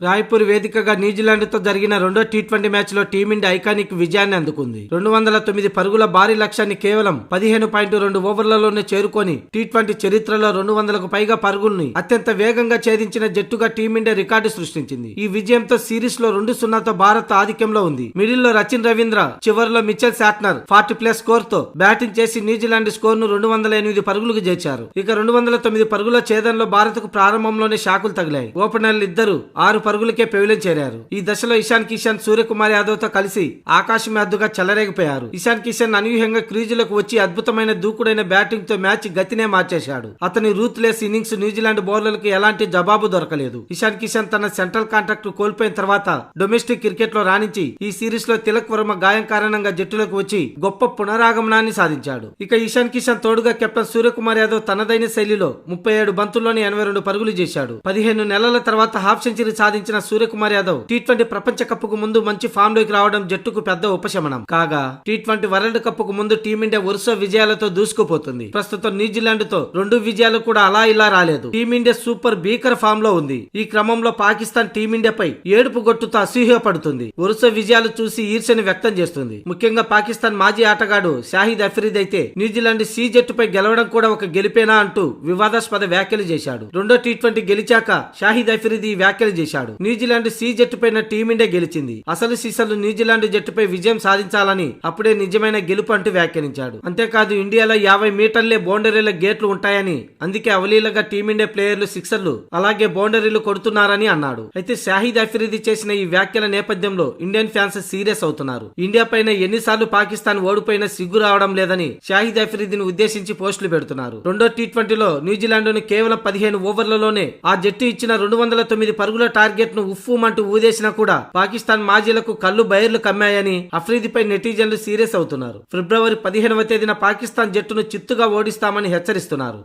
రాయ్పూర్ వేదికగా న్యూజిలాండ్తో జరిగిన రెండో టీ20 మ్యాచ్లో టీమిండియా ఐకానిక్ విజయాన్ని అందుకుంది. 209 పరుగుల భారీ లక్ష్యాన్ని కేవలం 15.2 ఓవర్లలోనే చేరుకొని టీ20 చరిత్రలో 200కు పైగా పరుగుల్ని అత్యంత వేగంగా ఛేదించిన జట్టుగా టీమిండియా రికార్డు సృష్టించింది. ఈ విజయంతో సిరీస్ లో 2-0తో భారత్ ఆధిక్యంలో ఉంది. మిడిల్ లో రచిన్ రవీంద్ర, చివరిలో మిచెల్ శాట్నర్ 40+ స్కోర్ తో బ్యాటింగ్ చేసి న్యూజిలాండ్ స్కోర్ ను 208 పరుగులకు చేర్చారు. ఇక 209 పరుగుల ఛేదనలో భారత్ కు ప్రారంభంలోనే షాకులు తగిలాయి. ఓపెనర్లు ఇద్దరు 6 పరుగులకే పెవిలియన్ చేరారు. ఈ దశలో ఇషాన్ కిషన్, సూర్యకుమార్ యాదవ్ తో కలిసి ఆకాశం హద్దుగా చెలరేగిపోయారు. ఇషాన్ కిషన్ అనూహ్యంగా క్రీజులకు వచ్చి అద్భుతమైన దూకుడైన బ్యాటింగ్ తో మ్యాచ్ గతినే మార్చేశాడు. అతని రూత్లెస్ ఇన్నింగ్స్ న్యూజిలాండ్ బౌలర్లకు ఎలాంటి జవాబు దొరకలేదు. ఇషాన్ కిషన్ తన సెంట్రల్ కాంట్రాక్ట్ కోల్పోయిన తర్వాత డొమెస్టిక్ క్రికెట్ లో రాణించి ఈ సిరీస్ లో తిలక్ వర్మ గాయం కారణంగా జట్టులకు వచ్చి గొప్ప పునరాగమనాన్ని సాధించాడు. ఇక ఇషాన్ కిషన్ తోడుగా కెప్టెన్ సూర్యకుమార్ యాదవ్ తనదైన శైలిలో 37 బంతుల్లోని 82 పరుగులు చేశాడు. 15 నెలల తర్వాత హాఫ్ సెంచరీ సాధించిన సూర్యకుమార్ యాదవ్ టీ20 ప్రపంచ కప్ కు ముందు మంచి ఫామ్ లోకి రావడం జట్టుకు పెద్ద ఉపశమనం కాగా, టీ20 వరల్డ్ కప్ కు ముందు టీమిండియా వరుస విజయాలతో దూసుకుపోతుంది. ప్రస్తుతం న్యూజిలాండ్ తో 2 విజయాలు కూడా అలా ఇలా రాలేదు. టీమిండియా సూపర్ భీకర ఫామ్ లో ఉంది. ఈ క్రమంలో పాకిస్తాన్ టీమిండియాపై ఏడుపు గొట్టుతో అసూయపడుతుంది. వరుస విజయాలు చూసి ఈర్ష్యను వ్యక్తం చేస్తుంది. ముఖ్యంగా పాకిస్తాన్ మాజీ ఆటగాడు షాహిద్ అఫ్రీదీ అయితే న్యూజిలాండ్ సి జట్టుపై గెలవడం కూడా ఒక గెలిపేనా అంటూ వివాదాస్పద వ్యాఖ్యలు చేశాడు. రెండో టీ20 గెలిచాక షాహిద్ అఫ్రీదీ వ్యాఖ్యలు చేశాడు. న్యూజిలాండ్ సి జట్టుపైన టీమిండియా గెలిచింది. అసలు సీసలు న్యూజిలాండ్ జట్టుపై విజయం సాధించాలని అప్పుడే నిజమైన గెలుపు అంటూ వ్యాఖ్యానించాడు. అంతేకాదు ఇండియాలో 50 మీటర్లే బౌండరీల గేట్లు ఉంటాయని, అందుకే అవలీలగా టీమిండియా ప్లేయర్లు సిక్సర్లు అలాగే బౌండరీలు కొడుతున్నారని అన్నాడు. అయితే షాహిద్ అఫ్రీదీ చేసిన ఈ వ్యాఖ్యల నేపథ్యంలో ఇండియన్ ఫ్యాన్స్ సీరియస్ అవుతున్నారు. ఇండియా పైన ఎన్నిసార్లు పాకిస్తాన్ ఓడిపోయినా సిగ్గు రావడం లేదని షాహిద్ అఫ్రీదీని ఉద్దేశించి పోస్టులు పెడుతున్నారు. రెండో టీ20లో న్యూజిలాండ్ ను కేవలం 15 ఓవర్లలోనే ఆ జట్టు ఇచ్చిన 209 పరుగుల టార్గెట్ ను ఉఫ్ఫుమంటూ ఊదేసినా కూడా పాకిస్తాన్ మాజీలకు కళ్ళు బైర్లు కమ్మాయని అఫ్రీదీపై నెటిజన్లు సీరియస్ అవుతున్నారు. ఫిబ్రవరి 15వ తేదీన పాకిస్తాన్ జట్టును చిత్తుగా ఓడిస్తామని హెచ్చరిస్తున్నారు.